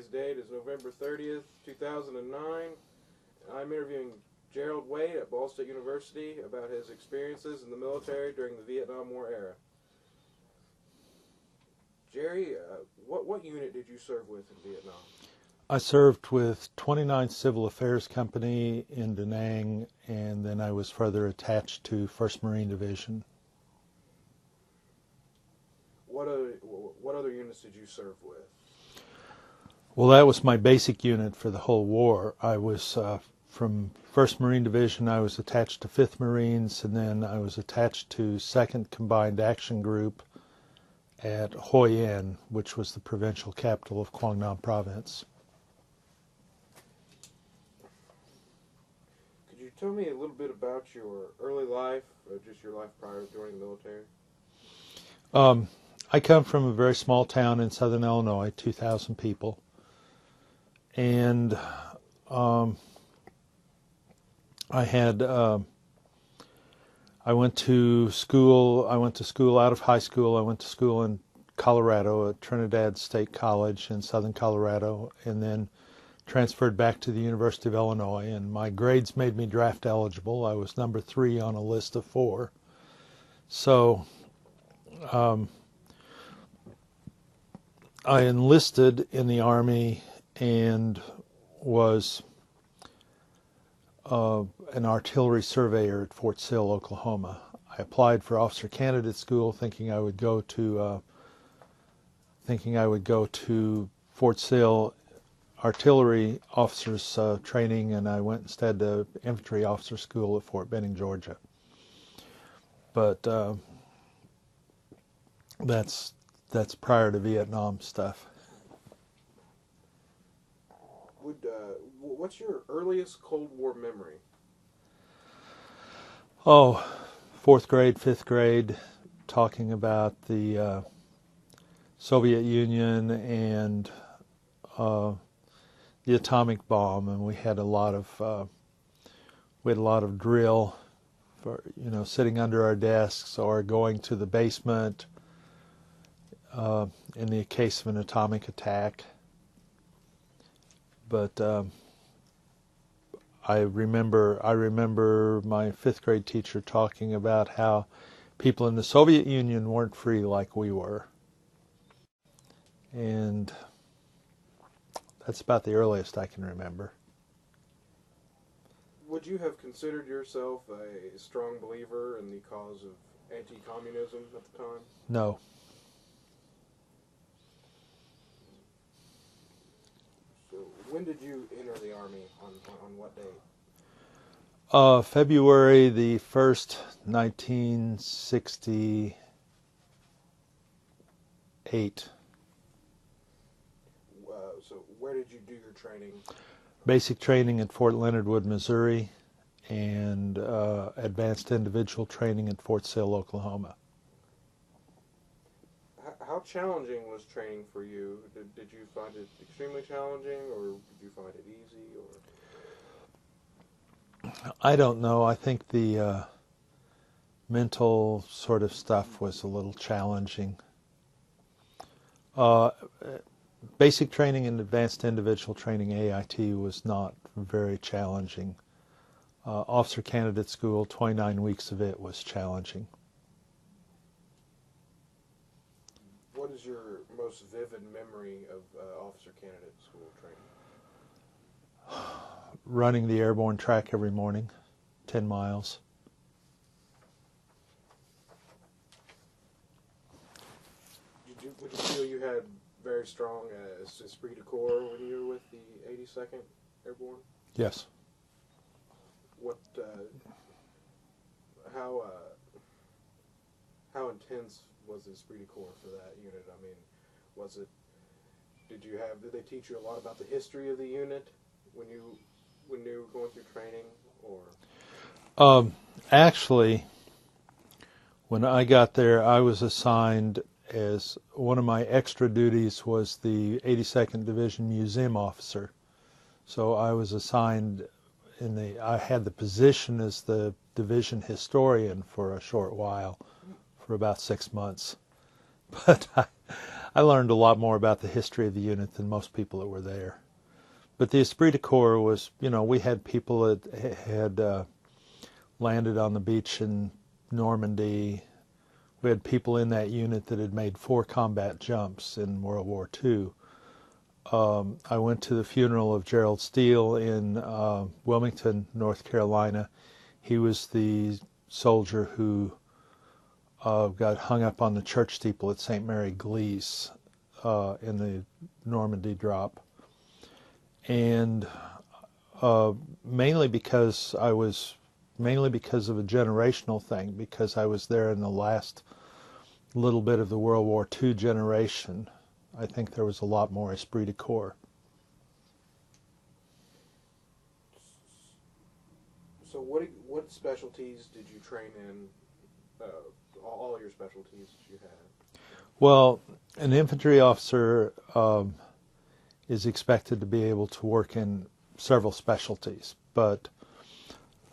Today's date is November 30th, 2009. I'm interviewing Gerald Waite at Ball State University about his experiences in the military during the Vietnam War era. Jerry, what unit did you serve with in Vietnam? I served with 29th Civil Affairs Company in Da Nang, and then I was further attached to 1st Marine Division. What other units did you serve with? Well, that was my basic unit for the whole war. I was from 1st Marine Division, I was attached to 5th Marines, and then I was attached to 2nd Combined Action Group at Hoi An, which was the provincial capital of Quang Nam Province. Could you tell me a little bit about your early life, or just your life prior to joining the military? I come from a very small town in southern Illinois, 2,000 people, and I went to school out of high school. I went to school in Colorado at Trinidad State College in southern Colorado, and then transferred back to the University of Illinois, and my grades made me draft eligible. I was number 3 on a list of 4. So I enlisted in the Army and was an artillery surveyor at Fort Sill, Oklahoma. I applied for officer candidate school, thinking I would go to Fort Sill artillery officers training, and I went instead to infantry officer school at Fort Benning, Georgia. But that's prior to Vietnam stuff. What's your earliest Cold War memory? Oh, 4th grade, 5th grade, talking about the Soviet Union and the atomic bomb, and we had a lot of drill for, sitting under our desks or going to the basement in the case of an atomic attack. But I remember my 5th grade teacher talking about how people in the Soviet Union weren't free like we were. And that's about the earliest I can remember. Would you have considered yourself a strong believer in the cause of anti-communism at the time? No. So when did you enter the Army? On what date? February the 1st, 1968. So where did you do your training? Basic training at Fort Leonard Wood, Missouri, and advanced individual training at Fort Sill, Oklahoma. How challenging was training for you? Did you find it extremely challenging, or did you find it easy? Or I don't know. I think the mental sort of stuff was a little challenging. Basic training and advanced individual training, AIT, was not very challenging. Officer candidate school, 29 weeks of it was challenging. What is your most vivid memory of officer candidate school training? Running the airborne track every morning, 10 miles. Would you feel you had very strong esprit de corps when you were with the 82nd Airborne? Yes. How intense was the esprit de corps for that unit? I mean, did they teach you a lot about the history of the unit when you were going through training, or? Actually, when I got there, I was assigned as one of my extra duties was the 82nd Division Museum Officer. So I was assigned I had the position as the division historian for a short while, for about 6 months. But I learned a lot more about the history of the unit than most people that were there. But the esprit de corps was, we had people that had landed on the beach in Normandy. We had people in that unit that had made 4 combat jumps in World War II. I went to the funeral of Gerald Steele in Wilmington, North Carolina. He was the soldier who got hung up on the church steeple at St. Mary Glees in the Normandy drop. And mainly because of a generational thing, because I was there in the last little bit of the World War II generation. I think there was a lot more esprit de corps. So what specialties did you train in? All your specialties that you had? Well, an infantry officer is expected to be able to work in several specialties, but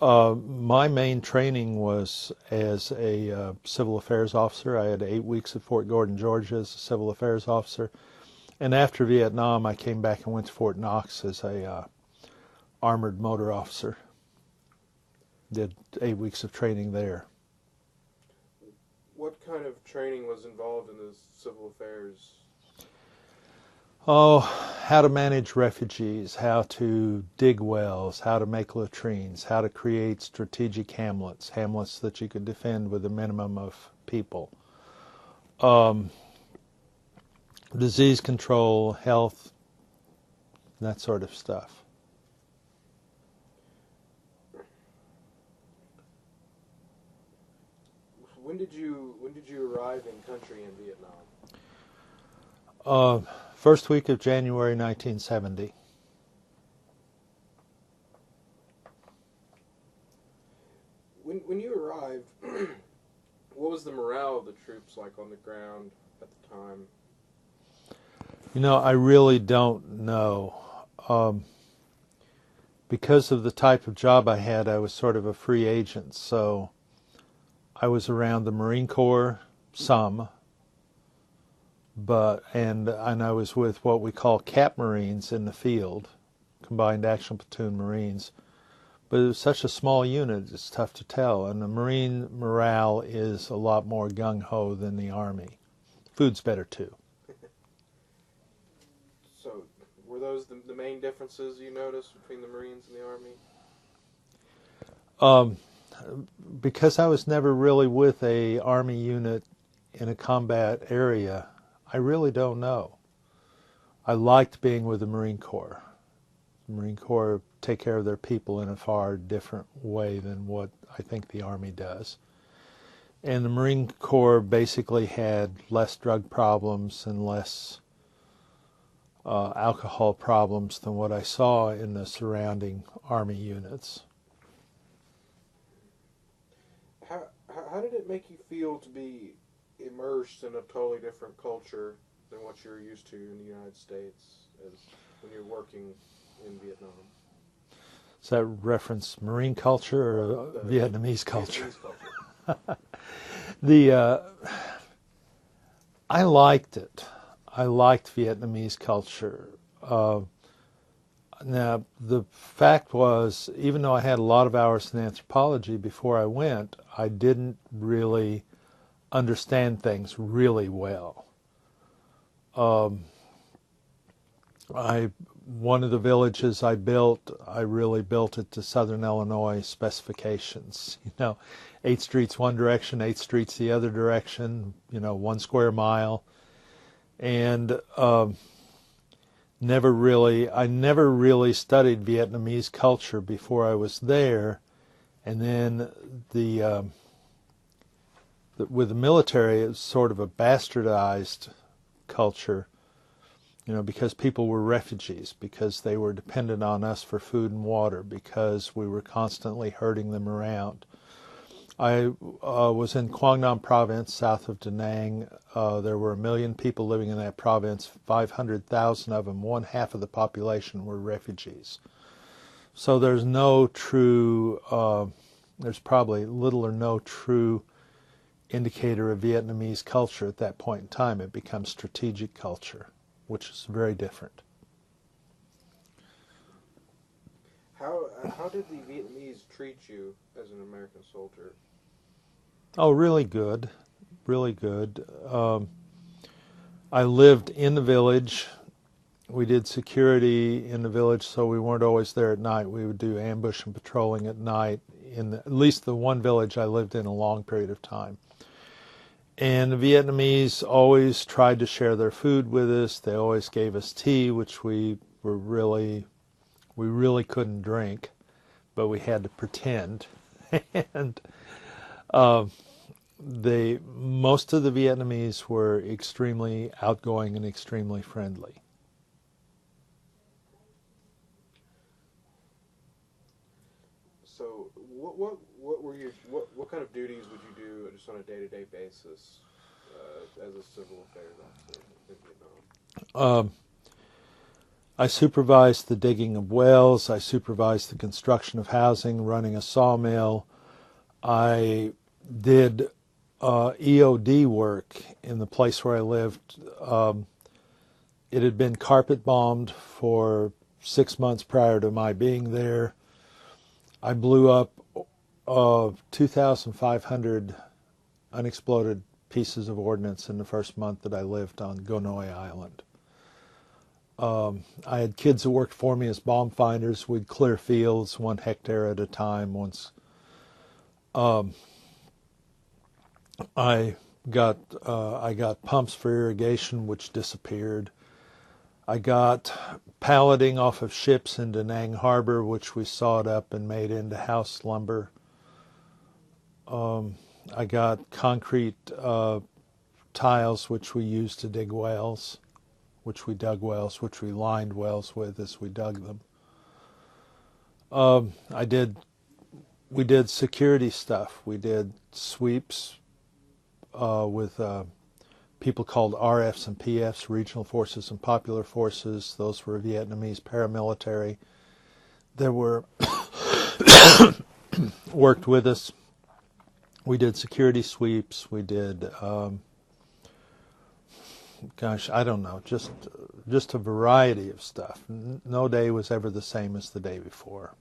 my main training was as a civil affairs officer. I had 8 weeks at Fort Gordon, Georgia as a civil affairs officer. And after Vietnam, I came back and went to Fort Knox as a armored motor officer. Did 8 weeks of training there. What kind of training was involved in the civil affairs? Oh, how to manage refugees, how to dig wells, how to make latrines, how to create strategic hamlets that you could defend with a minimum of people. Disease control, health, that sort of stuff. When did you arrive in country in Vietnam? First week of January 1970. When you arrived, what was the morale of the troops like on the ground at the time? I really don't know. Because of the type of job I had, I was sort of a free agent, so I was around the Marine Corps some, and I was with what we call Cap Marines in the field, Combined Action Platoon Marines. But it was such a small unit, it's tough to tell. And the Marine morale is a lot more gung-ho than the Army. Food's better too. So, were those the main differences you noticed between the Marines and the Army? Because I was never really with a Army unit in a combat area, I really don't know. I liked being with the Marine Corps. The Marine Corps take care of their people in a far different way than what I think the Army does. And the Marine Corps basically had less drug problems and less alcohol problems than what I saw in the surrounding Army units. How did it make you feel to be immersed in a totally different culture than what you're used to in the United States as when you're working in Vietnam? Does that reference Marine culture or Vietnamese culture? Vietnamese culture. I liked it. I liked Vietnamese culture. Now, the fact was, even though I had a lot of hours in anthropology before I went, I didn't really understand things really well. One of the villages I built, I really built it to Southern Illinois specifications. 8 streets one direction, 8 streets the other direction, 1 square mile. And I never really studied Vietnamese culture before I was there. And then with the military, it was sort of a bastardized culture. Because people were refugees, because they were dependent on us for food and water, because we were constantly herding them around. I was in Quang Nam province, south of Da Nang. There were 1 million people living in that province. 500,000 of them, 1/2 of the population, were refugees. So there's no true, there's probably little or no true indicator of Vietnamese culture at that point in time. It becomes strategic culture, which is very different. How did the Vietnamese treat you as an American soldier? Oh, really good, really good. I lived in the village. We did security in the village, so we weren't always there at night. We would do ambush and patrolling at night in at least the one village I lived in a long period of time. And the Vietnamese always tried to share their food with us. They always gave us tea, which we really couldn't drink, but we had to pretend. And most of the Vietnamese were extremely outgoing and extremely friendly. So, what kind of duties would you do just on a day-to-day basis as a civil affairs officer in Vietnam? I supervised the digging of wells. I supervised the construction of housing, running a sawmill. I did EOD work in the place where I lived. It had been carpet bombed for 6 months prior to my being there. I blew up 2,500 unexploded pieces of ordnance in the first month that I lived on Gonoy Island. I had kids that worked for me as bomb finders. We'd clear fields 1 hectare at a time. Once I got pumps for irrigation, which disappeared. I got palleting off of ships into Nang Harbor, which we sawed up and made into house lumber. I got concrete tiles, which we used to dig wells, which we dug wells, which we lined wells with as we dug them. We did security stuff. We did sweeps with people called RFs and PFs, Regional Forces and Popular Forces. Those were Vietnamese paramilitary. They were worked with us. We did security sweeps. We did, I don't know, just a variety of stuff. No day was ever the same as the day before.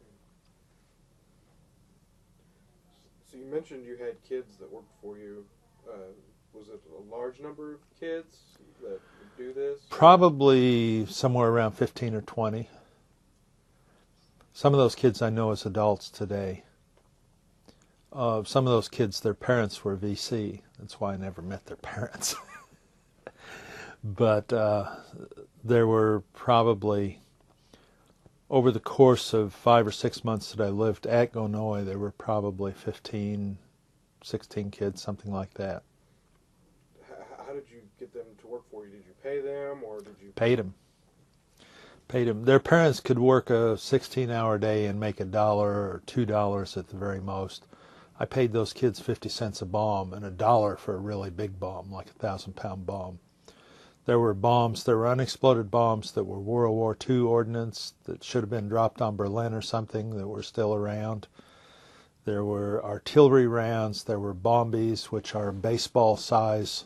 So you mentioned you had kids that worked for you. Was it a large number of kids that do this? Probably somewhere around 15 or 20. Some of those kids I know as adults today. Some of those kids, their parents were VC. That's why I never met their parents. But there were probably, over the course of 5 or 6 months that I lived at Gonoy, there were probably 15, 16 kids, something like that. How did you get them to work for you? Did you pay them, or did you... Paid them. Their parents could work a 16-hour day and make $1 or $2 at the very most. I paid those kids 50 cents a bomb and $1 for a really big bomb, like a 1,000-pound bomb. There were unexploded bombs that were World War II ordnance that should have been dropped on Berlin or something that were still around. There were artillery rounds. There were bombies, which are baseball-size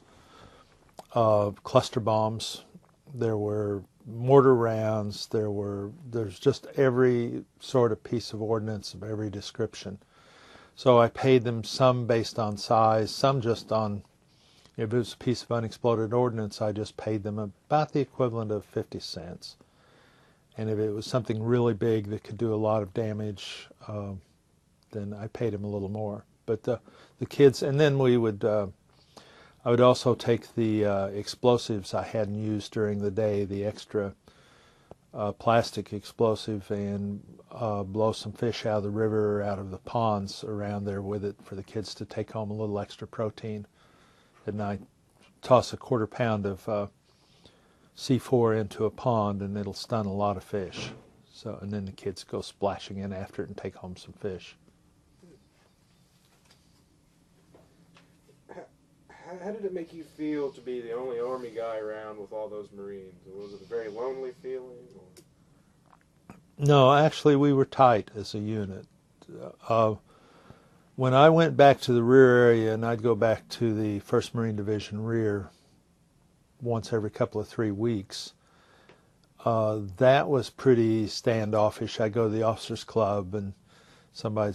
cluster bombs. There were mortar rounds. There's just every sort of piece of ordnance of every description. So I paid them some based on size, some just on, if it was a piece of unexploded ordnance, I just paid them about the equivalent of 50 cents. And if it was something really big that could do a lot of damage, then I paid them a little more. But the kids, and then I would also take the explosives I hadn't used during the day, the extra plastic explosive, and blow some fish out of the river or out of the ponds around there with it for the kids to take home a little extra protein. And I toss a 1/4 pound of C4 into a pond, and it'll stun a lot of fish. So, and then the kids go splashing in after it and take home some fish. How did it make you feel to be the only Army guy around with all those Marines? Was it a very lonely feeling? Or? No, actually we were tight as a unit. When I went back to the rear area, and I'd go back to the 1st Marine Division rear once every couple of 3 weeks, that was pretty standoffish. I'd go to the officers club and somebody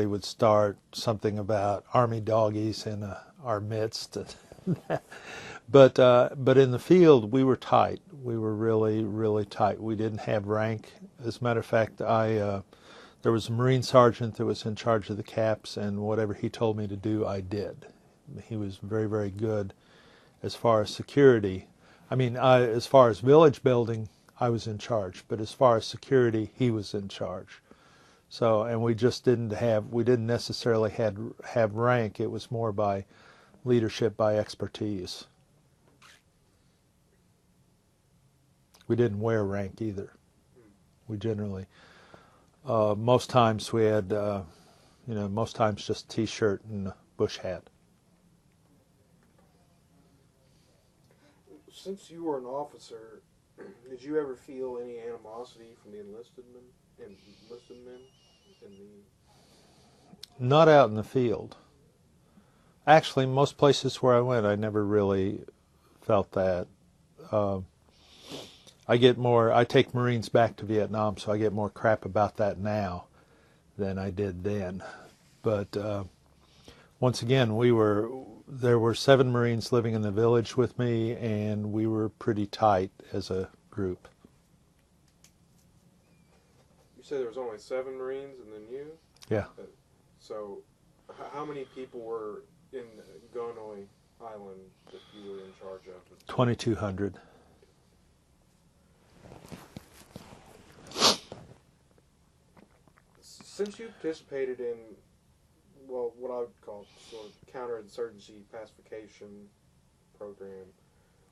would start something about Army doggies in our midst. But in the field, we were tight. We were really, really tight. We didn't have rank. As a matter of fact, there was a Marine sergeant that was in charge of the caps, and whatever he told me to do, I did. He was very, very good as far as security. I mean, as far as village building, I was in charge, but as far as security, he was in charge. So, and we didn't necessarily have rank. It was more by leadership, by expertise. We didn't wear rank either. We generally, most times we had, most times just T-shirt and a bush hat. Since you were an officer, did you ever feel any animosity from the enlisted men? Not out in the field. Actually, most places where I went, I never really felt that. I take Marines back to Vietnam, so I get more crap about that now than I did then. But once again, there were 7 Marines living in the village with me, and we were pretty tight as a group. You said there was only 7 Marines and then you? Yeah. So how many people were in Gonoy Island that you were in charge of? 2,200. Since you participated in, well, what I would call sort of counterinsurgency pacification program,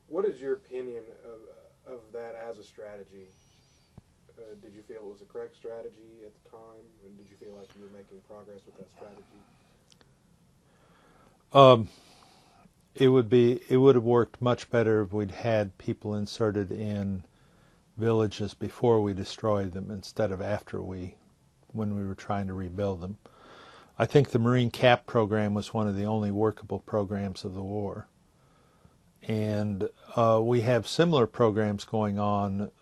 what is your opinion of that as a strategy? Did you feel it was a correct strategy at the time, and did you feel like you were making progress with that strategy? It would have worked much better if we'd had people inserted in villages before we destroyed them instead of when we were trying to rebuild them. I think the Marine CAP program was one of the only workable programs of the war. And we have similar programs going on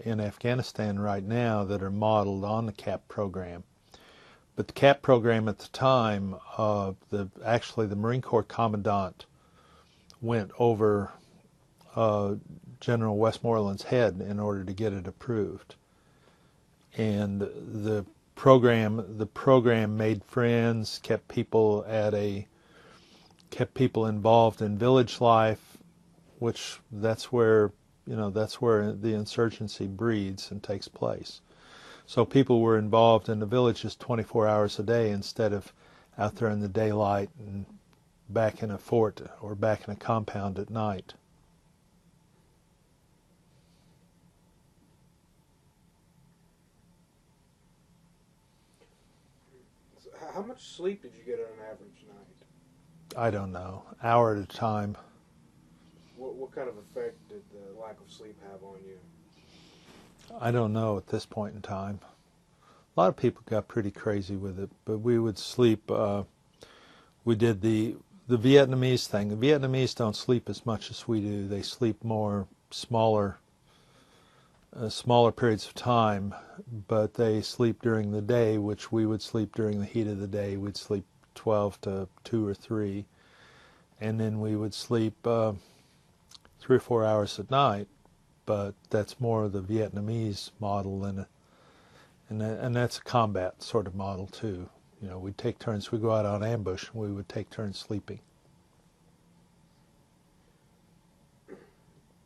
in Afghanistan right now that are modeled on the CAP program. But the CAP program at the time, actually the Marine Corps Commandant went over General Westmoreland's head in order to get it approved. And the program made friends, kept people involved in village life, which that's where the insurgency breeds and takes place. So people were involved in the villages 24 hours a day instead of out there in the daylight and back in a fort or back in a compound at night. How much sleep did you get on an average night? I don't know. Hour at a time. What kind of effect did the lack of sleep have on you? I don't know at this point in time. A lot of people got pretty crazy with it, but we would sleep. We did the Vietnamese thing. The Vietnamese don't sleep as much as we do. They sleep more smaller periods of time, but they sleep during the day, which we would sleep during the heat of the day. We'd sleep 12 to 2 or 3, and then we would sleep 3 or 4 hours at night. But that's more of the Vietnamese model and that's a combat sort of model too. You know, we'd take turns. We'd go out on ambush, and we would take turns sleeping.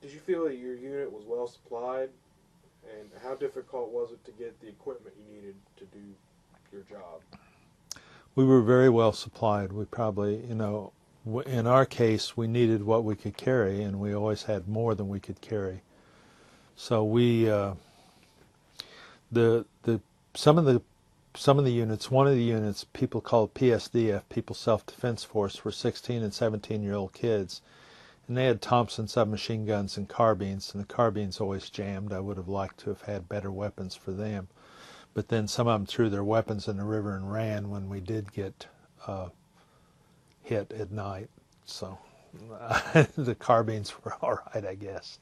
Did you feel that your unit was well supplied? And how difficult was it to get the equipment you needed to do your job? We were very well supplied. We probably, in our case, we needed what we could carry, and we always had more than we could carry. So some of the units, one of the units, people called PSDF, People Self-Defense Force, were 16 and 17-year-old kids. And they had Thompson submachine guns and carbines, and the carbines always jammed. I would have liked to have had better weapons for them. but then some of them threw their weapons in the river and ran when we did get hit at night. So the carbines were all right, I guess.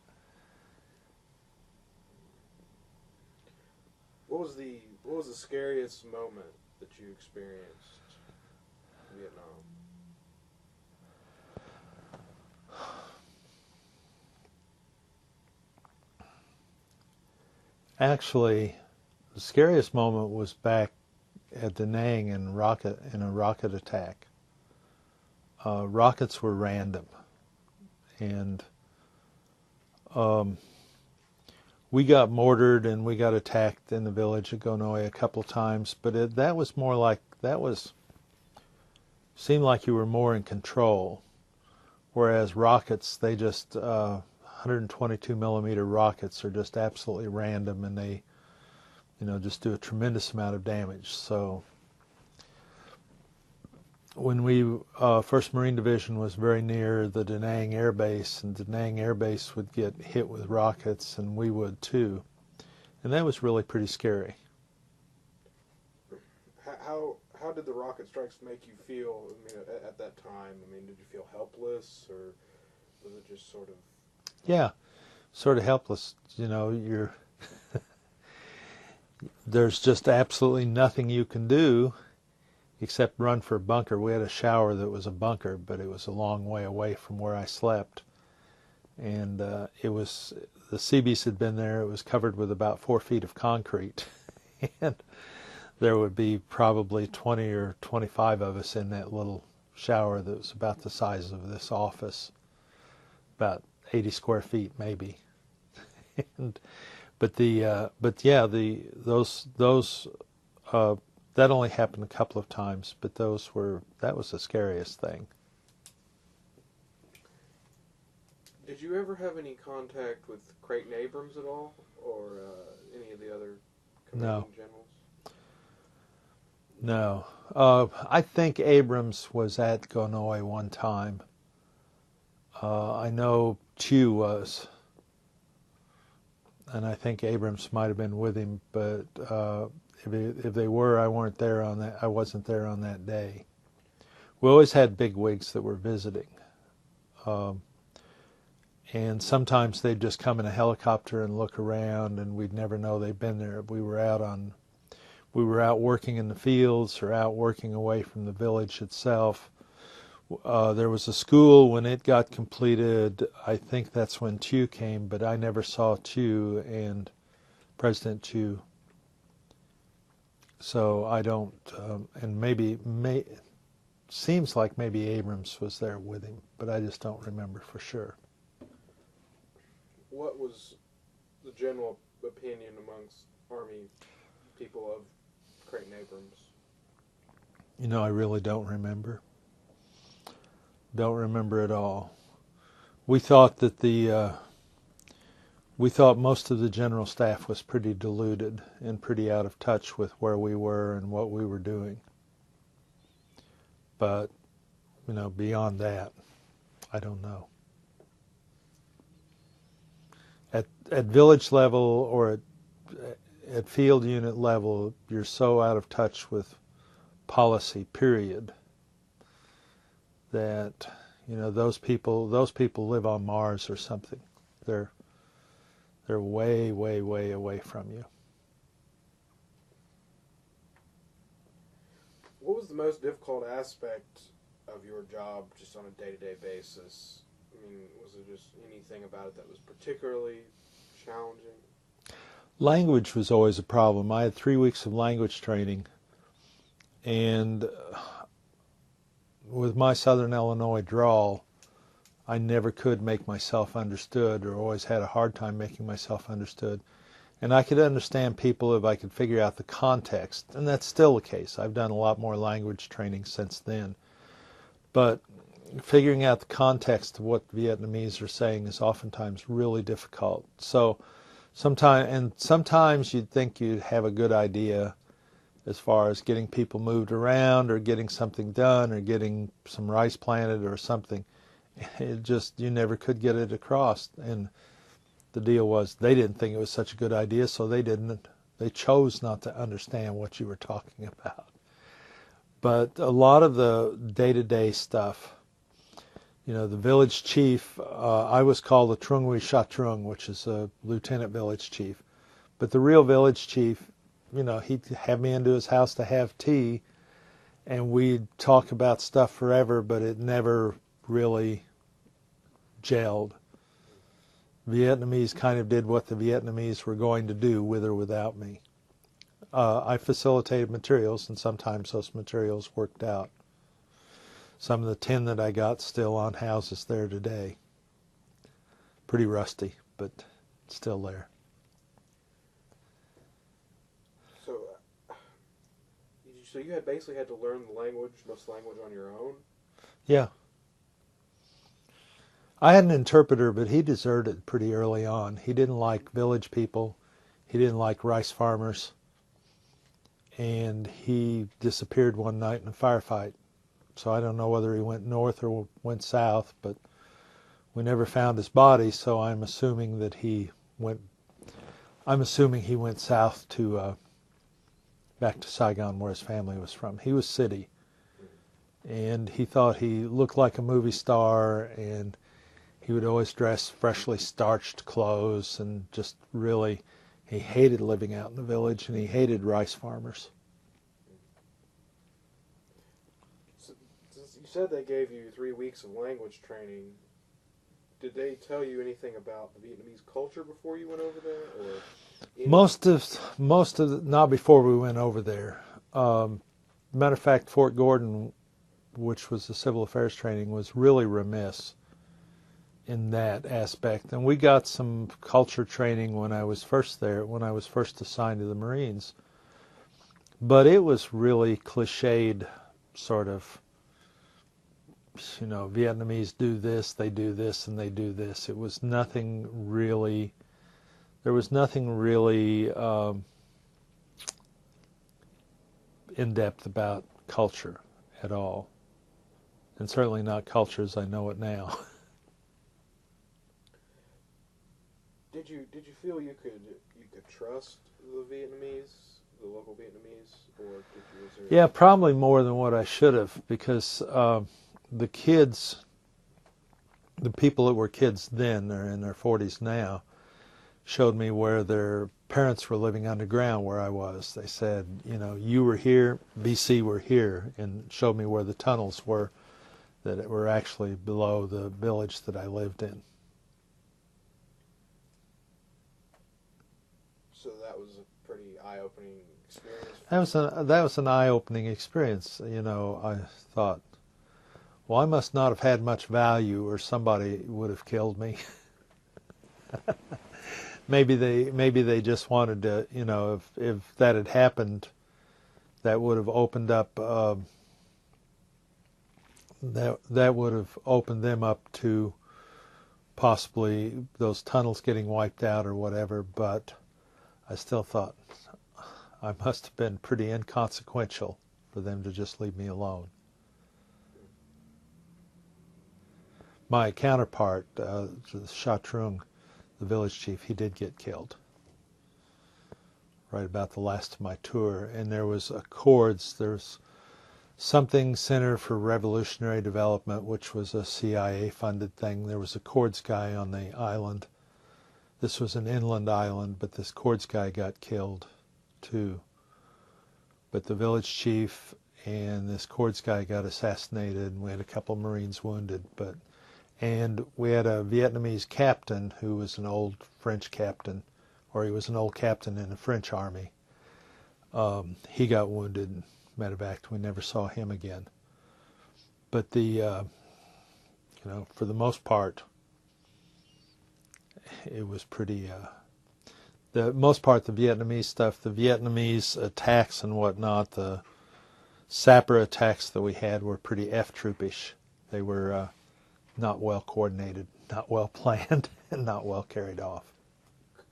What was the scariest moment that you experienced in Vietnam? Actually, the scariest moment was back at Da Nang in a rocket attack. Rockets were random, and we got mortared and we got attacked in the village of Gonoy a couple times, but that was more like, seemed like you were more in control, whereas rockets, they just 122 millimeter rockets are just absolutely random, and they, just do a tremendous amount of damage. So when we, 1st Marine Division was very near the Da Nang Air Base, and Da Nang Air Base would get hit with rockets, and we would too. And that was really pretty scary. How did the rocket strikes make you feel, at that time? Did you feel helpless, or was it just sort of... Yeah, sort of helpless. There's just absolutely nothing you can do except run for a bunker. We had a shower that was a bunker, but it was a long way away from where I slept. And the Seabees had been there. It was covered with about 4 feet of concrete. And there would be probably 20 or 25 of us in that little shower that was about the size of this office, about 80 square feet maybe. That only happened a couple of times, but that was the scariest thing. Did you ever have any contact with Creighton Abrams at all, or any of the other commanding generals? No. I think Abrams was at Gonoy one time. I know Chu was, and I think Abrams might have been with him, but if they were, I wasn't there on that day. We always had big wigs that were visiting, and sometimes they'd just come in a helicopter and look around, and we'd never know they'd been there. We were out working in the fields or out working away from the village itself. There was a school, when it got completed, I think that's when Chu came, but I never saw Chu and President Chu. So I don't, and seems like maybe Abrams was there with him, but I just don't remember for sure. What was the general opinion amongst Army people of Creighton Abrams? I really don't remember. Don't remember at all. We thought that we thought most of the general staff was pretty deluded and pretty out of touch with where we were and what we were doing. But, beyond that, I don't know. At village level or at field unit level, you're so out of touch with policy, period, that those people live on Mars or something. They're way, way, way away from you. What was the most difficult aspect of your job, just on a day-to-day basis? Was there just anything about it that was particularly challenging? Language was always a problem. I had 3 weeks of language training, and with my Southern Illinois drawl, I never could make myself understood, or always had a hard time making myself understood. And I could understand people if I could figure out the context, and that's still the case. I've done a lot more language training since then. But figuring out the context of what Vietnamese are saying is oftentimes really difficult. So sometimes you'd think you'd have a good idea as far as getting people moved around or getting something done or getting some rice planted or something. You never could get it across. And the deal was they didn't think it was such a good idea, so they didn't They chose not to understand what you were talking about. But a lot of the day-to-day stuff, the village chief, I was called a Trungwi Shatrung, which is a lieutenant village chief. But the real village chief, he'd have me into his house to have tea, and we'd talk about stuff forever, but it never really gelled. Vietnamese kind of did what the Vietnamese were going to do with or without me. I facilitated materials, and sometimes those materials worked out. Some of the tin that I got still on houses there today. Pretty rusty, but still there. So you had basically had to learn most language on your own? Yeah. I had an interpreter, but he deserted pretty early on. He didn't like village people. He didn't like rice farmers. And he disappeared one night in a firefight. So I don't know whether he went north or went south, but we never found his body, so I'm assuming he went south to back to Saigon, where his family was from. He was city. And he thought he looked like a movie star, and he would always dress freshly starched clothes, and just really, he hated living out in the village, and he hated rice farmers. So, you said they gave you 3 weeks of language training. Did they tell you anything about the Vietnamese culture before you went over there, or most of not before we went over there. Matter of fact, Fort Gordon, which was the civil affairs training, was really remiss in that aspect. And we got some culture training when I was first there, when I was first assigned to the Marines. But it was really cliched, sort of, Vietnamese do this, and they do this. It was nothing really, there was nothing really in-depth about culture at all. And certainly not culture as I know it now. Did you feel you could trust the local Vietnamese, or Yeah, probably more than what I should have, because the people that were kids then, they're in their 40s now, showed me where their parents were living underground where I was. They said, you were here, BC were here, and showed me where the tunnels were that were actually below the village that I lived in. So that was a pretty eye-opening experience. That was an eye-opening experience. I thought, well, I must not have had much value, or somebody would have killed me. Maybe they just wanted to, if that had happened, that would have opened up. That would have opened them up to possibly those tunnels getting wiped out or whatever. But I still thought I must have been pretty inconsequential for them to just leave me alone. My counterpart, Sha Trung, the village chief, he did get killed right about the last of my tour. And there was there's something Center for Revolutionary Development, which was a CIA-funded thing. There was a Accords guy on the island. This was an inland island, but this Accords guy got killed too. But the village chief and this Accords guy got assassinated, and we had a couple Marines wounded. And we had a Vietnamese captain who was an old French captain, or he was an old captain in the French army. He got wounded and medevaced. We never saw him again. But for the most part, it was pretty. The Vietnamese stuff, the Vietnamese attacks and whatnot, the sapper attacks that we had were pretty F-troopish. They were not well coordinated, not well planned, and not well carried off.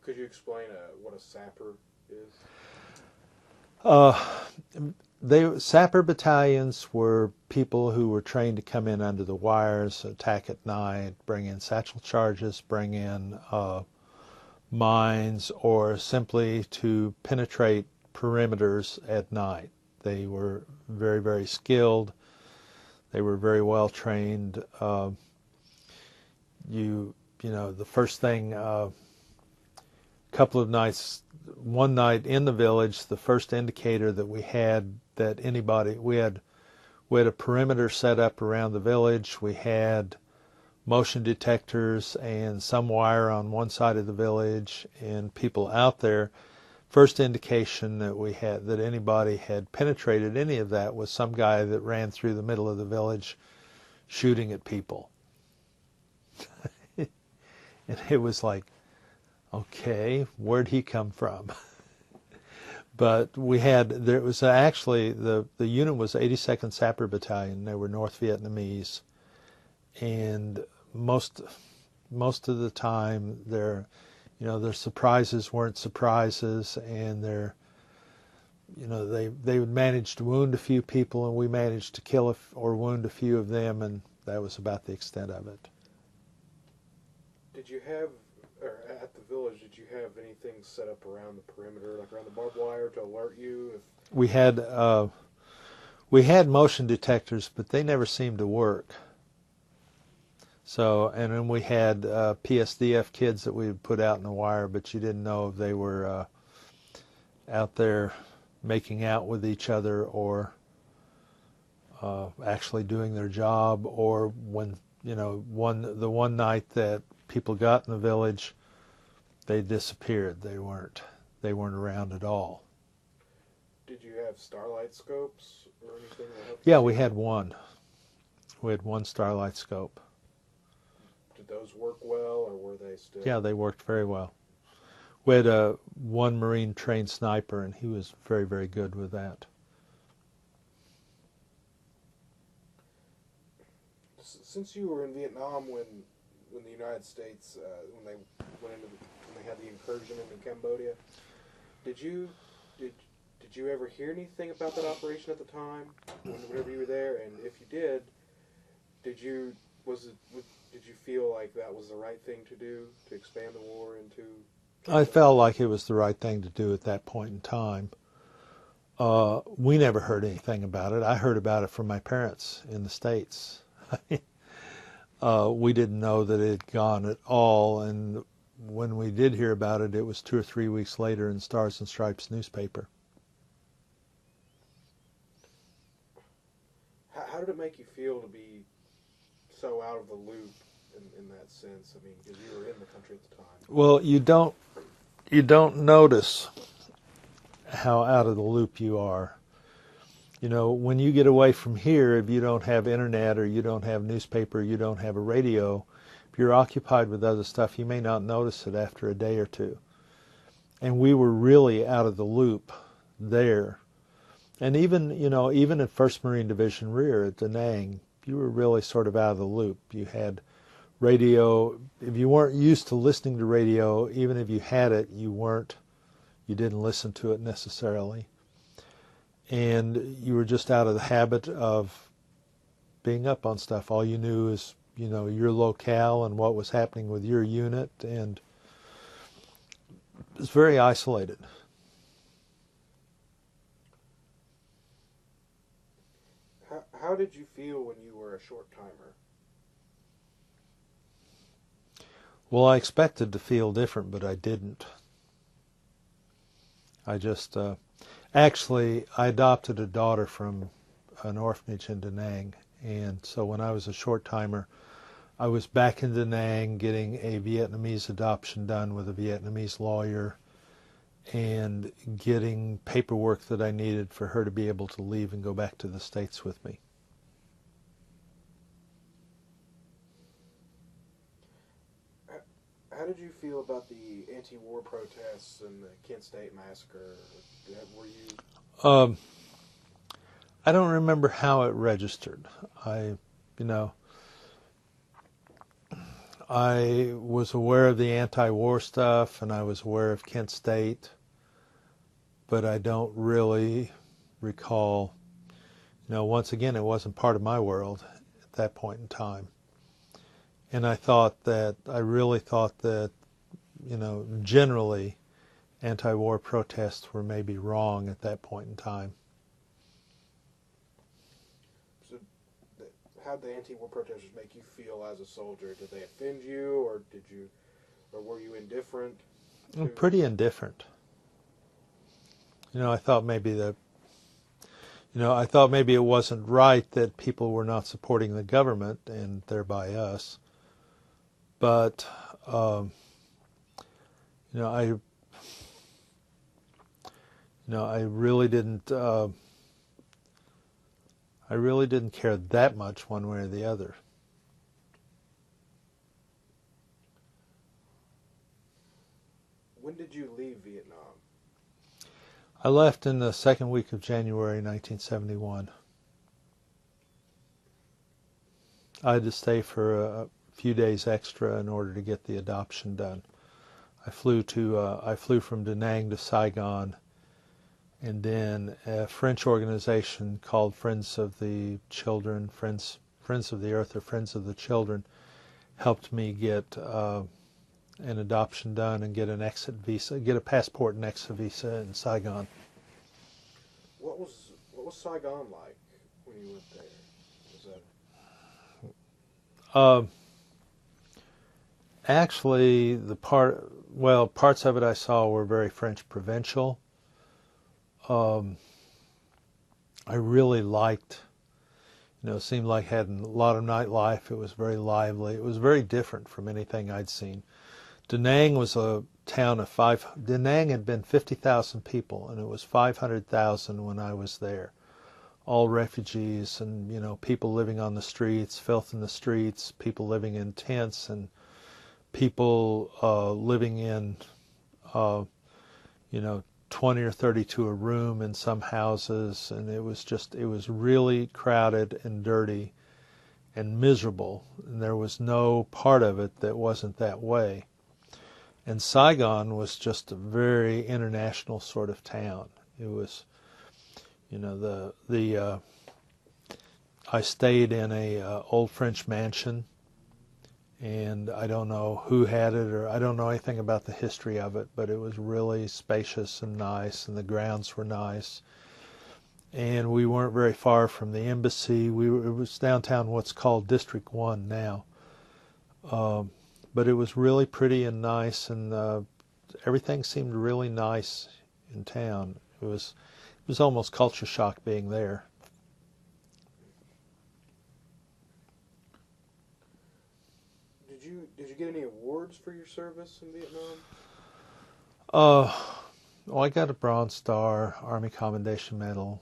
Could you explain what a sapper is? Sapper battalions were people who were trained to come in under the wires, attack at night, bring in satchel charges, bring in mines or simply to penetrate perimeters at night. They were very, very skilled. They were very well trained. The first thing, couple of nights, one night in the village, the first indicator that we had that anybody, we had a perimeter set up around the village. We had motion detectors and some wire on one side of the village and people out there. First indication that we had that anybody had penetrated any of that was some guy that ran through the middle of the village shooting at people. And it was like, okay, where'd he come from? But there was actually, the unit was 82nd Sapper Battalion. They were North Vietnamese. And most of the time their surprises weren't surprises, and they would manage to wound a few people, and we managed to kill or wound a few of them, and that was about the extent of it. Did you have, or at the village, did you have anything set up around the perimeter, like around the barbed wire, to alert you? We had motion detectors, but they never seemed to work. So, and then we had PSDF kids that we would put out in the wire, but you didn't know if they were out there making out with each other or actually doing their job, or when, the one night that people got in the village, they disappeared. They weren't around at all. Did you have starlight scopes or anything that helped? Yeah, we had one. We had one starlight scope. Did those work well, or were they still? Yeah, they worked very well. We had one Marine trained sniper, and he was very, very good with that. Since you were in Vietnam when the United States when they had the incursion into Cambodia, did you ever hear anything about that operation at the time, whenever you were there? And if you did you feel like that was the right thing to do, to expand the war into Cambodia? I felt like it was the right thing to do at that point in time. We never heard anything about it. I heard about it from my parents in the States. We didn't know that it had gone at all, and when we did hear about it, it was 2 or 3 weeks later in Stars and Stripes newspaper. How did it make you feel to be so out of the loop in that sense? I mean, because you were in the country at the time. Well, you don't notice how out of the loop you are. When you get away from here, if you don't have internet or you don't have newspaper, you don't have a radio, if you're occupied with other stuff, you may not notice it after a day or two. And we were really out of the loop there. And even at 1st Marine Division Rear at Da Nang, you were really sort of out of the loop. You had radio. If you weren't used to listening to radio, even if you had it, you didn't listen to it necessarily. And you were just out of the habit of being up on stuff. All you knew is, your locale and what was happening with your unit, and it was very isolated. How did you feel when you were a short-timer? Well, I expected to feel different, but I didn't. I just, actually, I adopted a daughter from an orphanage in Da Nang, and so when I was a short-timer, I was back in Da Nang getting a Vietnamese adoption done with a Vietnamese lawyer and getting paperwork that I needed for her to be able to leave and go back to the States with me. How did you feel about the anti-war protests and the Kent State massacre? Were you? I don't remember how it registered. I was aware of the anti-war stuff, and I was aware of Kent State, but I don't really recall. Once again, it wasn't part of my world at that point in time. And I really thought that, generally anti-war protests were maybe wrong at that point in time. So, how'd the anti-war protesters make you feel as a soldier? Did they offend you, or were you indifferent? Pretty indifferent. I thought maybe it wasn't right that people were not supporting the government and thereby us. But I really didn't. I really didn't care that much one way or the other. When did you leave Vietnam? I left in the second week of January 1971. I had to stay for a few days extra in order to get the adoption done. I flew from Da Nang to Saigon, and then a French organization called Friends of the Children, Friends of the Earth, or Friends of the Children, helped me get an adoption done and get an exit visa, get a passport and exit visa in Saigon. What was Saigon like when you went there? Was that actually parts of it I saw were very French provincial. I really liked, it seemed like had a lot of nightlife. It was very lively. It was very different from anything I'd seen. Da Nang was a town of Da Nang had been 50,000 people, and it was 500,000 when I was there. All refugees and, people living on the streets, filth in the streets, people living in tents, and people living in, 20 or 30 to a room in some houses, and it was really crowded and dirty and miserable, and there was no part of it that wasn't that way. And Saigon was just a very international sort of town. It was, I stayed in a old French mansion, and I don't know who had it, or I don't know anything about the history of it, but it was really spacious and nice, and the grounds were nice. And we weren't very far from the embassy. It was downtown, what's called District 1 now. But it was really pretty and nice, and everything seemed really nice in town. It was almost culture shock being there. Did you get any awards for your service in Vietnam? I got a Bronze Star, Army Commendation Medal,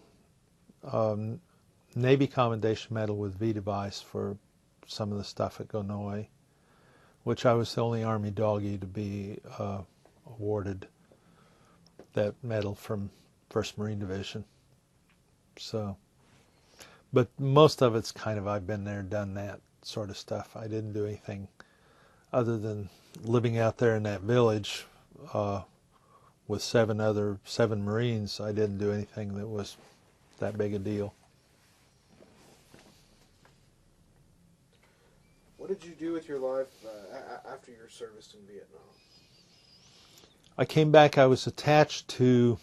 Navy Commendation Medal with V-Device for some of the stuff at Gonoy, which I was the only Army doggy to be awarded that medal from 1st Marine Division. So, but most of it's kind of I've been there, done that sort of stuff. I didn't do anything other than living out there in that village with 7 Marines. I didn't do anything that was that big a deal. What did you do with your life after your service in Vietnam? I came back. I was attached to,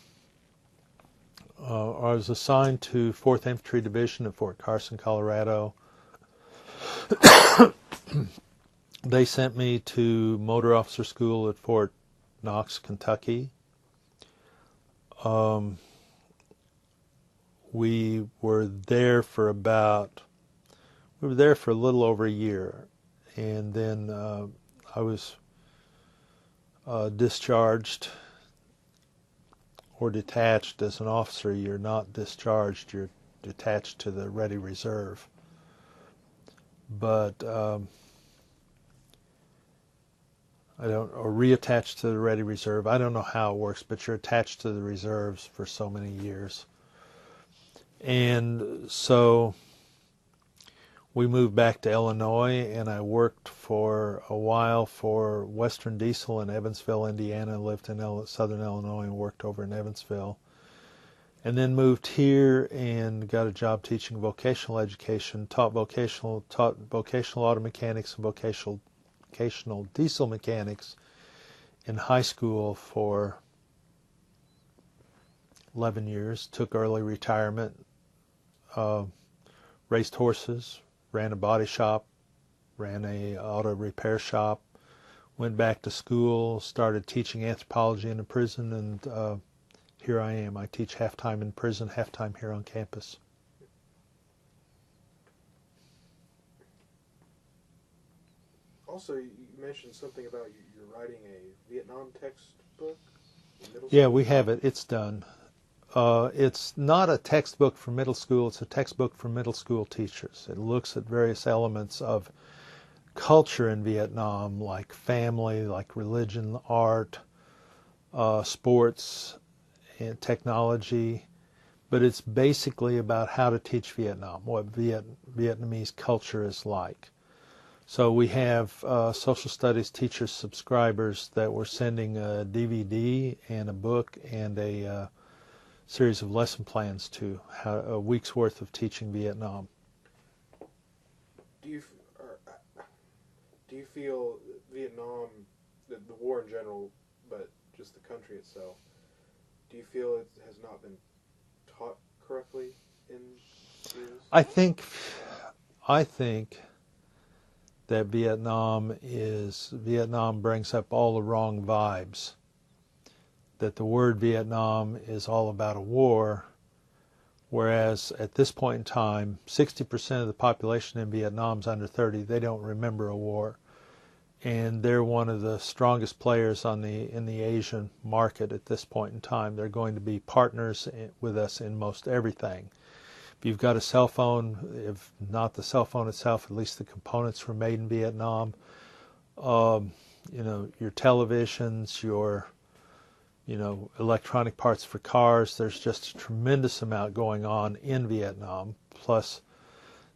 I was assigned to 4th Infantry Division at Fort Carson, Colorado. They sent me to Motor Officer School at Fort Knox, Kentucky. We were there for a little over a year, and then I was discharged or detached as an officer. You're not discharged, you're detached to the Ready Reserve. But or reattached to the Ready Reserve. I don't know how it works, but you're attached to the reserves for so many years. And so we moved back to Illinois, and I worked for a while for Western Diesel in Evansville, Indiana. Lived in southern Illinois and worked over in Evansville. And then moved here and got a job teaching vocational education, taught vocational auto mechanics and vocational diesel mechanics in high school for 11 years, took early retirement, raced horses, ran a body shop, ran a auto repair shop, went back to school, started teaching anthropology in a prison, and here I am. I teach half-time in prison, half-time here on campus. Also, you mentioned something about you're writing a Vietnam textbook in middle Yeah, school? we have it. It's done. It's not a textbook for middle school. It's a textbook for middle school teachers. It looks at various elements of culture in Vietnam, like family, like religion, art, sports, and technology. But it's basically about how to teach Vietnam, what Vietnamese culture is like. So we have social studies teacher subscribers that we're sending a DVD and a book and a series of lesson plans to, a week's worth of teaching Vietnam. Do you feel Vietnam, the war in general, but just the country itself, do you feel it has not been taught correctly in schools? I think that Vietnam brings up all the wrong vibes. That the word Vietnam is all about a war, whereas at this point in time, 60% of the population in Vietnam is under 30. They don't remember a war, and they're one of the strongest players in the Asian market at this point in time. They're going to be partners with us in most everything. If you've got a cell phone, if not the cell phone itself, at least the components were made in Vietnam. Your televisions, your electronic parts for cars. There's just a tremendous amount going on in Vietnam. Plus,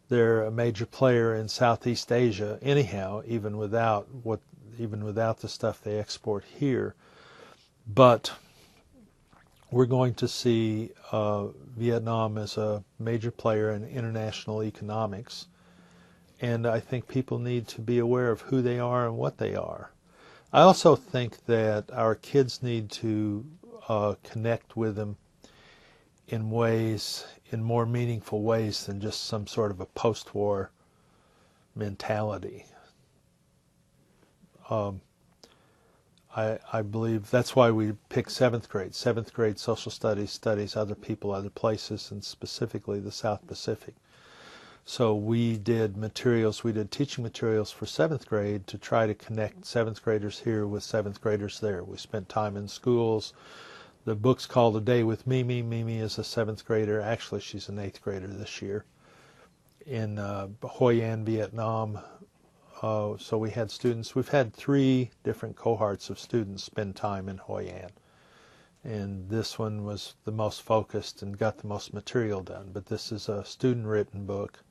they're a major player in Southeast Asia anyhow, even without the stuff they export here. But we're going to see Vietnam as a major player in international economics. And I think people need to be aware of who they are and what they are. I also think that our kids need to connect with them in more meaningful ways than just some sort of a post-war mentality. I believe that's why we picked 7th grade. 7th grade social studies studies other people, other places, and specifically the South Pacific. So we did teaching materials for 7th grade to try to connect 7th graders here with 7th graders there. We spent time in schools. The book's called A Day with Mimi. Mimi is a 7th grader. Actually, she's an 8th grader this year in Hoi An, Vietnam. So we had students. We've had 3 different cohorts of students spend time in Hoi An. And this one was the most focused and got the most material done. But this is a student-written book.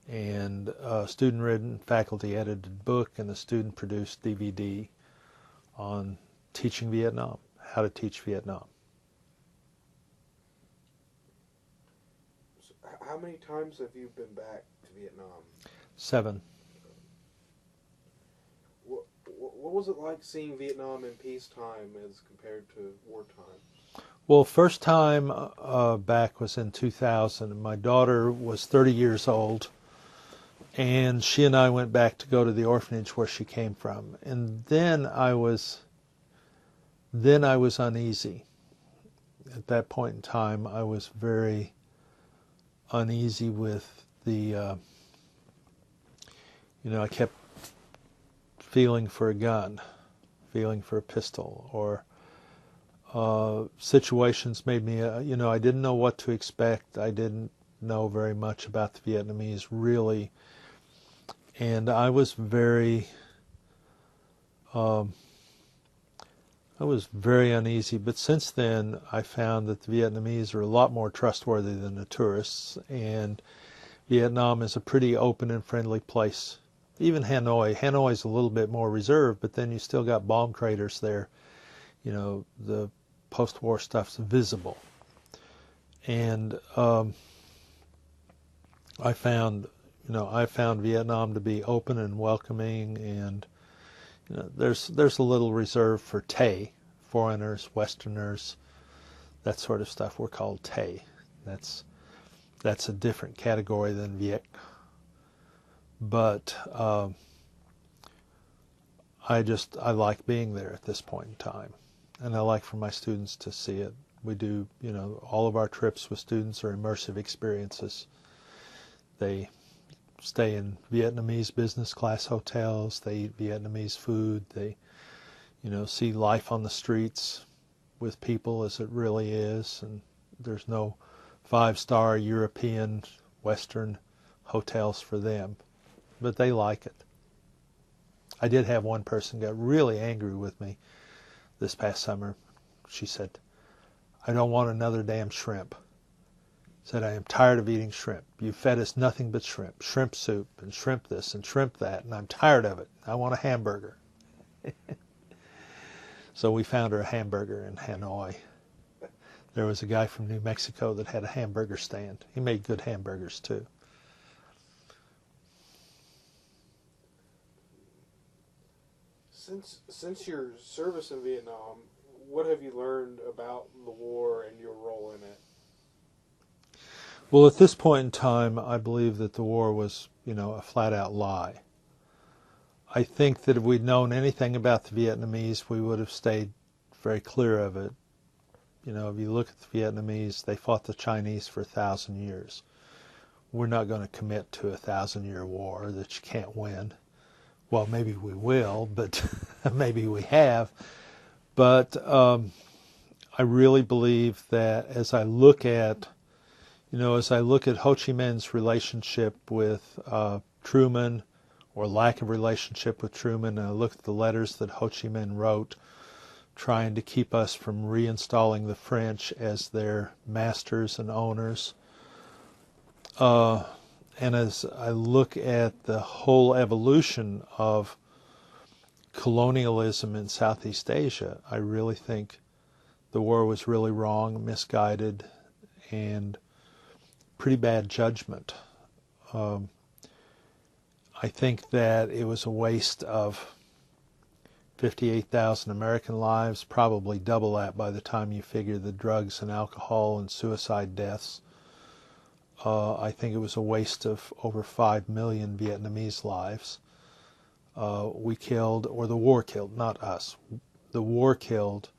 And a student-written, faculty-edited book, and a student-produced DVD on teaching Vietnam, how to teach Vietnam. So how many times have you been back to Vietnam? 7. What was it like seeing Vietnam in peacetime as compared to wartime? Well, first time back was in 2000. My daughter was 30 years old. And she and I went back to go to the orphanage where she came from. And then I was uneasy. At that point in time, I was very uneasy with I kept feeling for a gun, feeling for a pistol, or situations made me, I didn't know what to expect. I didn't know very much about the Vietnamese, really. And I was very uneasy. But since then, I found that the Vietnamese are a lot more trustworthy than the tourists. And Vietnam is a pretty open and friendly place. Even Hanoi. Hanoi is a little bit more reserved, but then you still got bomb craters there. The post-war stuff's visible. And I found Vietnam to be open and welcoming, and there's a little reserve for Tay, foreigners, Westerners, that sort of stuff. We're called Tay. That's a different category than Viet. But I like being there at this point in time, and I like for my students to see it. We do, all of our trips with students are immersive experiences. They stay in Vietnamese business class hotels, they eat Vietnamese food, they, see life on the streets with people as it really is, and there's no five-star European, Western hotels for them, but they like it. I did have one person got really angry with me this past summer. She said, "I don't want another damn shrimp." Said, "I am tired of eating shrimp. You fed us nothing but shrimp soup and shrimp this and shrimp that, and I'm tired of it. I want a hamburger." So we found her a hamburger in Hanoi. There was a guy from New Mexico that had a hamburger stand. He made good hamburgers too. Since your service in Vietnam, what have you learned about the war and your role in it? Well, at this point in time, I believe that the war was, a flat-out lie. I think that if we'd known anything about the Vietnamese, we would have stayed very clear of it. If you look at the Vietnamese, they fought the Chinese for 1,000 years. We're not going to commit to a 1,000-year war that you can't win. Well, maybe we will, but maybe we have. But I really believe that as I look at Ho Chi Minh's relationship with Truman, or lack of relationship with Truman, and I look at the letters that Ho Chi Minh wrote trying to keep us from reinstalling the French as their masters and owners. And as I look at the whole evolution of colonialism in Southeast Asia, I really think the war was really wrong, misguided, and pretty bad judgment. I think that it was a waste of 58,000 American lives, probably double that by the time you figure the drugs and alcohol and suicide deaths. I think it was a waste of over 5 million Vietnamese lives. We killed, or the war killed, not us. The war killed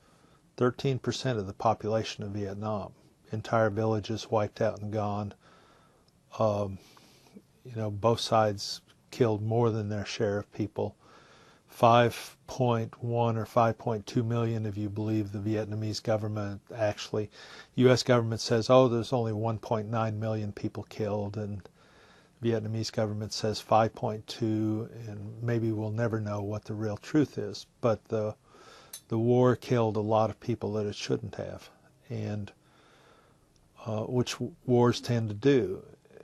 13% of the population of Vietnam. Entire villages wiped out and gone. Both sides killed more than their share of people. 5.1 or 5.2 million, if you believe the Vietnamese government. Actually, U.S. government says, there's only 1.9 million people killed, and Vietnamese government says 5.2, and maybe we'll never know what the real truth is. But the war killed a lot of people that it shouldn't have, and which wars tend to do.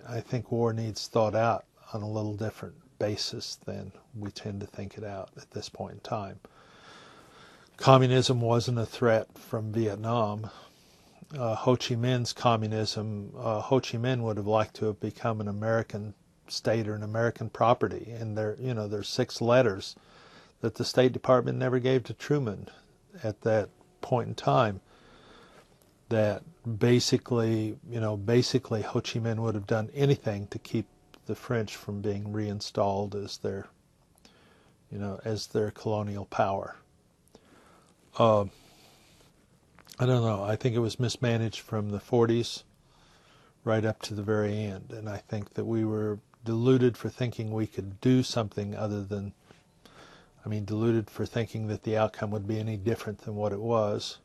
I think war needs thought out on a little different basis than we tend to think it out at this point in time. Communism wasn't a threat from Vietnam. Ho Chi Minh's communism, Ho Chi Minh would have liked to have become an American state or an American property. And there's 6 letters that the State Department never gave to Truman at that point in time that basically Ho Chi Minh would have done anything to keep the French from being reinstalled as their colonial power. I don't know. I think it was mismanaged from the 40s right up to the very end, and I think that we were deluded for thinking we could do something deluded for thinking that the outcome would be any different than what it was.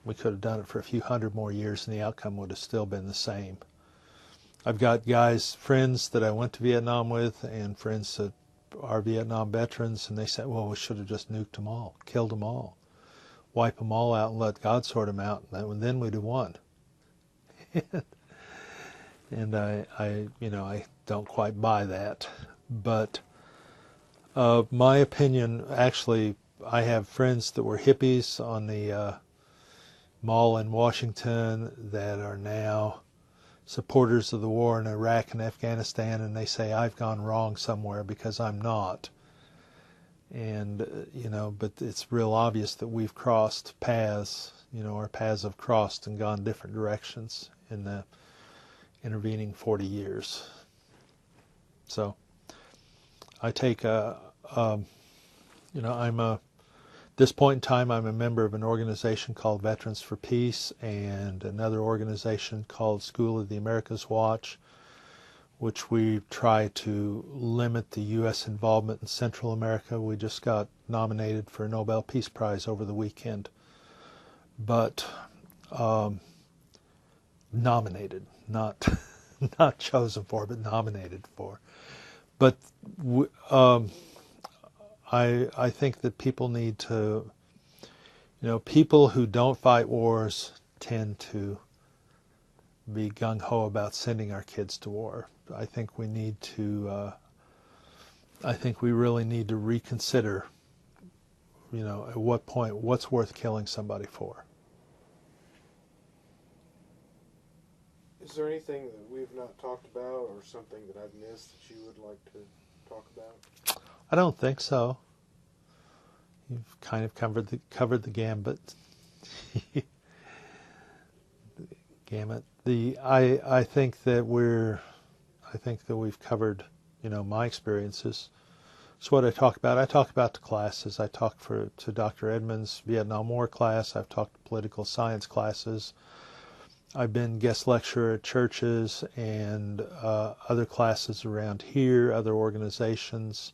We could have done it for a few hundred more years and the outcome would have still been the same. I've got friends that I went to Vietnam with, and friends that are Vietnam veterans, and they said, well, we should have just nuked them all, killed them all, wipe them all out and let God sort them out, and then we'd have won. And I don't quite buy that. But my opinion, actually, I have friends that were hippies on the mall in Washington that are now supporters of the war in Iraq and Afghanistan, and they say I've gone wrong somewhere because I'm not. And, but it's real obvious that we've crossed paths, our paths have crossed and gone different directions in the intervening 40 years. So I take this point in time, I'm a member of an organization called Veterans for Peace and another organization called School of the Americas Watch, which we try to limit the U.S. involvement in Central America. We just got nominated for a Nobel Peace Prize over the weekend. But nominated, not not chosen for, but nominated for. But I think that people need to, people who don't fight wars tend to be gung-ho about sending our kids to war. I think we need to, I think we really need to reconsider, at what point, what's worth killing somebody for. Is there anything that we've not talked about or something that I've missed that you would like to talk about? I don't think so. You've kind of covered the gambit. Gamut. I think that we've covered, my experiences. It's what I talk about. I talk about the classes. I talk to Dr. Edmonds' Vietnam War class. I've talked to political science classes. I've been guest lecturer at churches and other classes around here, other organizations.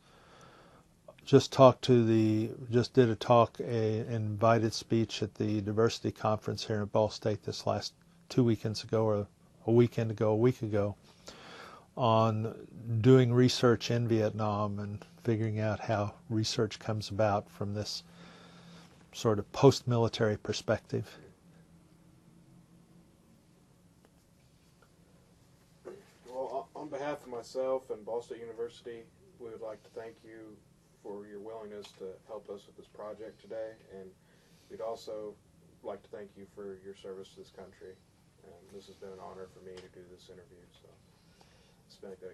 Just did a talk, an invited speech at the diversity conference here in Ball State this last 2 weekends ago, or a week ago, on doing research in Vietnam and figuring out how research comes about from this sort of post-military perspective. Well, on behalf of myself and Ball State University, we would like to thank you for your willingness to help us with this project today, and we'd also like to thank you for your service to this country. And this has been an honor for me to do this interview, so it's been a good experience.